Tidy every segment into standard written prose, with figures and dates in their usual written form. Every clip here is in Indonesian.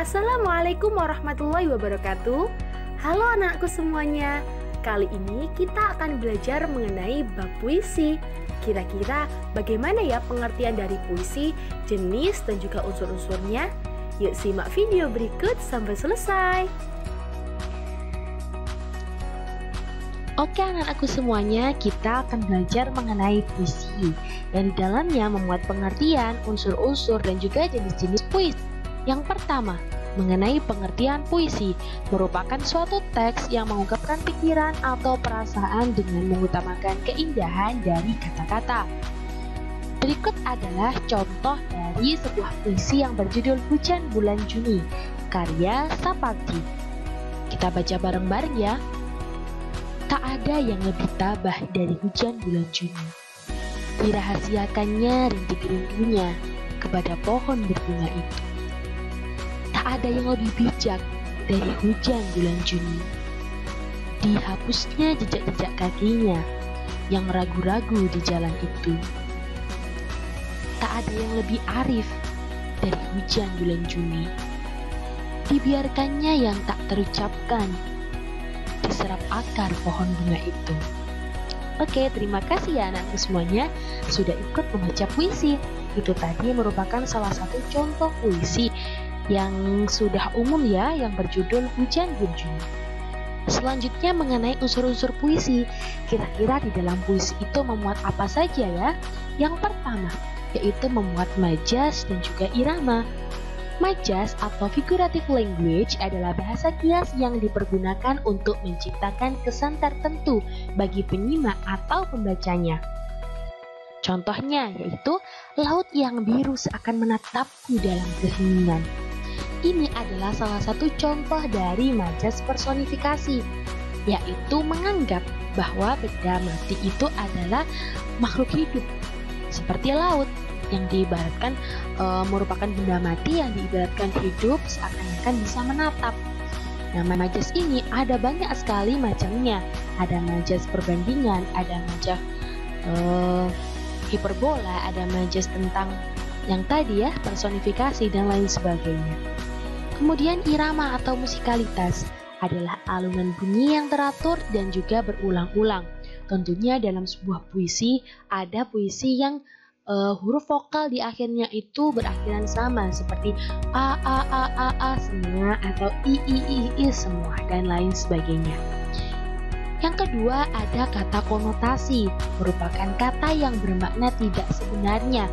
Assalamualaikum warahmatullahi wabarakatuh. Halo anakku semuanya. Kali ini kita akan belajar mengenai bab puisi. Kira-kira bagaimana ya pengertian dari puisi, jenis dan juga unsur-unsurnya? Yuk simak video berikut sampai selesai. Oke anak-anakku semuanya, kita akan belajar mengenai puisi dan di dalamnya memuat pengertian, unsur-unsur dan juga jenis-jenis puisi. Yang pertama, mengenai pengertian puisi merupakan suatu teks yang mengungkapkan pikiran atau perasaan dengan mengutamakan keindahan dari kata-kata. Berikut adalah contoh dari sebuah puisi yang berjudul Hujan Bulan Juni, karya Sapardi. Kita baca bareng-bareng ya. Tak ada yang lebih tabah dari hujan bulan Juni. Dirahasiakannya rintik-rindunya kepada pohon berbunga itu. Tak ada yang lebih bijak dari hujan bulan Juni. Dihapusnya jejak-jejak kakinya yang ragu-ragu di jalan itu. Tak ada yang lebih arif dari hujan bulan Juni. Dibiarkannya yang tak terucapkan diserap akar pohon bunga itu. Oke, terima kasih ya anakku semuanya sudah ikut membaca puisi. Itu tadi merupakan salah satu contoh puisi yang sudah umum ya, yang berjudul Hujan Bulan Juni. Selanjutnya mengenai unsur-unsur puisi. Kira-kira di dalam puisi itu memuat apa saja ya? Yang pertama, yaitu memuat majas dan juga irama. Majas atau figurative language adalah bahasa kias yang dipergunakan untuk menciptakan kesan tertentu bagi penyimak atau pembacanya. Contohnya yaitu laut yang biru seakan menatapku dalam keheningan. Ini adalah salah satu contoh dari majas personifikasi, yaitu menganggap bahwa benda mati itu adalah makhluk hidup, seperti laut yang diibaratkan merupakan benda mati yang diibaratkan hidup seakan-akan bisa menatap. Nah, majas ini ada banyak sekali macamnya. Ada majas perbandingan, ada majas hiperbola, ada majas tentang yang tadi ya, personifikasi dan lain sebagainya. Kemudian irama atau musikalitas adalah alunan bunyi yang teratur dan juga berulang-ulang. Tentunya dalam sebuah puisi ada puisi yang huruf vokal di akhirnya itu berakhiran sama seperti a semua atau i semua dan lain sebagainya. Yang kedua ada kata konotasi, merupakan kata yang bermakna tidak sebenarnya.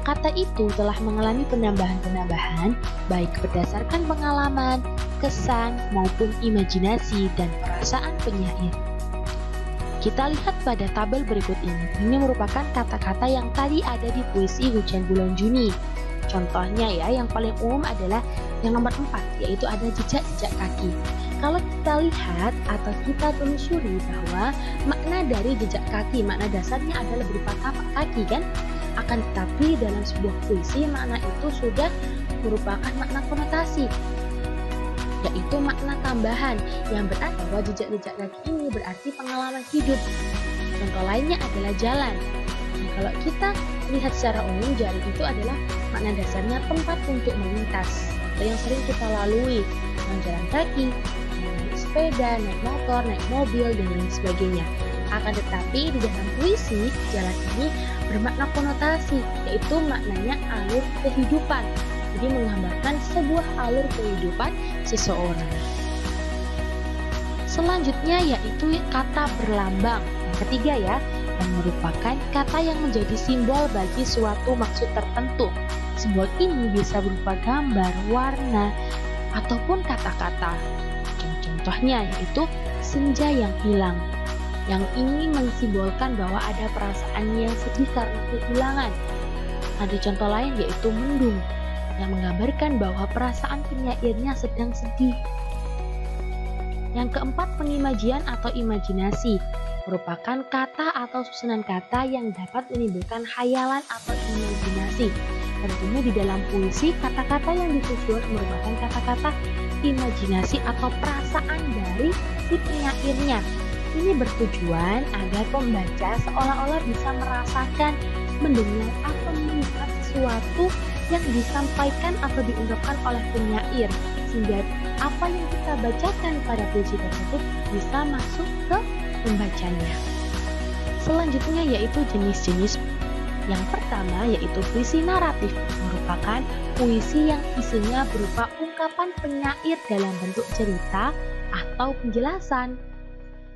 Kata itu telah mengalami penambahan-penambahan baik berdasarkan pengalaman, kesan maupun imajinasi dan perasaan penyair. Kita lihat pada tabel berikut ini. Ini merupakan kata-kata yang tadi ada di puisi Hujan Bulan Juni. Contohnya ya, yang paling umum adalah yang nomor 4, yaitu ada jejak-jejak kaki. Kalau kita lihat atau kita telusuri bahwa makna dari jejak kaki, makna dasarnya adalah berupa tapak kaki kan? Akan tetapi dalam sebuah puisi makna itu sudah merupakan makna konotasi, yaitu makna tambahan yang berarti bahwa jejak-jejak kaki ini berarti pengalaman hidup. Contoh lainnya adalah jalan. Nah, kalau kita lihat secara umum, jalan itu adalah makna dasarnya tempat untuk melintas atau yang sering kita lalui, jalan kaki, naik sepeda, naik motor, naik mobil dan lain sebagainya. Akan tetapi di dalam puisi, jalan ini bermakna konotasi, yaitu maknanya alur kehidupan. Jadi menggambarkan sebuah alur kehidupan seseorang. Selanjutnya yaitu kata berlambang. Yang ketiga ya, yang merupakan kata yang menjadi simbol bagi suatu maksud tertentu. Simbol ini bisa berupa gambar, warna, ataupun kata-kata. Contohnya yaitu senja yang hilang, yang ini mensimbolkan bahwa ada perasaan yang sedih karena kehilangan. Ada contoh lain yaitu mendung, yang menggambarkan bahwa perasaan penyairnya sedang sedih. Yang keempat, pengimajian atau imajinasi, merupakan kata atau susunan kata yang dapat menimbulkan hayalan atau imajinasi. Tentunya di dalam puisi, kata-kata yang disusun merupakan kata-kata imajinasi atau perasaan dari si penyairnya. Ini bertujuan agar pembaca seolah-olah bisa merasakan, mendengar atau melihat sesuatu yang disampaikan atau diungkapkan oleh penyair, sehingga apa yang kita bacakan pada puisi tersebut bisa masuk ke pembacanya. Selanjutnya yaitu jenis-jenis. Yang pertama yaitu puisi naratif, merupakan puisi yang isinya berupa ungkapan penyair dalam bentuk cerita atau penjelasan.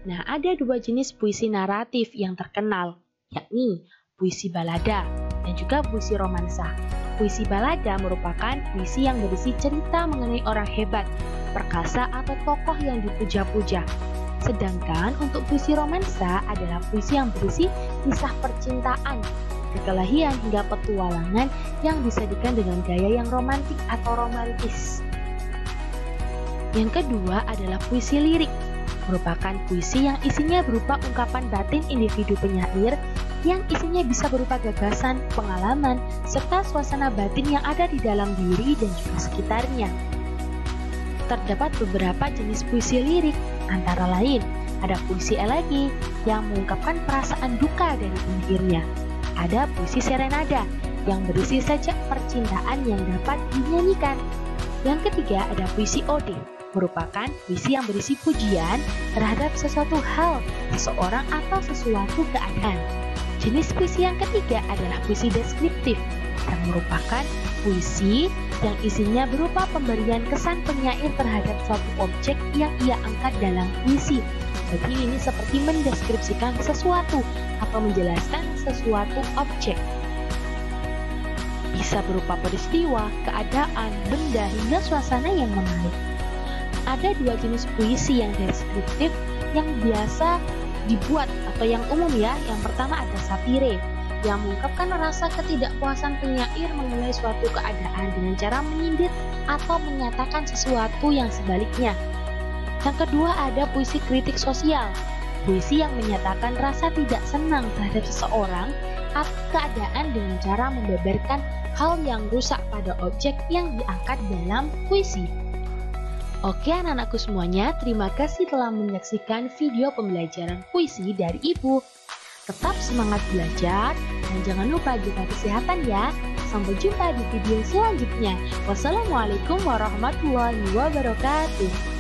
Nah, ada dua jenis puisi naratif yang terkenal, yakni puisi balada dan juga puisi romansa. Puisi balada merupakan puisi yang berisi cerita mengenai orang hebat, perkasa atau tokoh yang dipuja-puja. Sedangkan untuk puisi romansa adalah puisi yang berisi kisah percintaan, kekelahian hingga petualangan yang disajikan dengan gaya yang romantik atau romantis. Yang kedua adalah puisi lirik, merupakan puisi yang isinya berupa ungkapan batin individu penyair yang isinya bisa berupa gagasan, pengalaman, serta suasana batin yang ada di dalam diri dan juga sekitarnya. Terdapat beberapa jenis puisi lirik, antara lain ada puisi elegi yang mengungkapkan perasaan duka dari penyairnya. Ada puisi serenada yang berisi sajak percintaan yang dapat dinyanyikan. Yang ketiga ada puisi ode, merupakan puisi yang berisi pujian terhadap sesuatu hal, seseorang atau sesuatu keadaan. Jenis puisi yang ketiga adalah puisi deskriptif, yang merupakan puisi yang isinya berupa pemberian kesan penyair terhadap suatu objek yang ia angkat dalam puisi. Jadi ini seperti mendeskripsikan sesuatu atau menjelaskan sesuatu objek. Bisa berupa peristiwa, keadaan, benda, hingga suasana yang menarik. Ada dua jenis puisi yang deskriptif yang biasa dibuat atau yang umum ya. Yang pertama ada satire, yang mengungkapkan rasa ketidakpuasan penyair mengenai suatu keadaan dengan cara menyindir atau menyatakan sesuatu yang sebaliknya. Yang kedua ada puisi kritik sosial, puisi yang menyatakan rasa tidak senang terhadap seseorang atau keadaan dengan cara membeberkan hal yang rusak pada objek yang diangkat dalam puisi. Oke anak-anakku semuanya, terima kasih telah menyaksikan video pembelajaran puisi dari Ibu. Tetap semangat belajar dan jangan lupa jaga kesehatan ya. Sampai jumpa di video selanjutnya. Wassalamualaikum warahmatullahi wabarakatuh.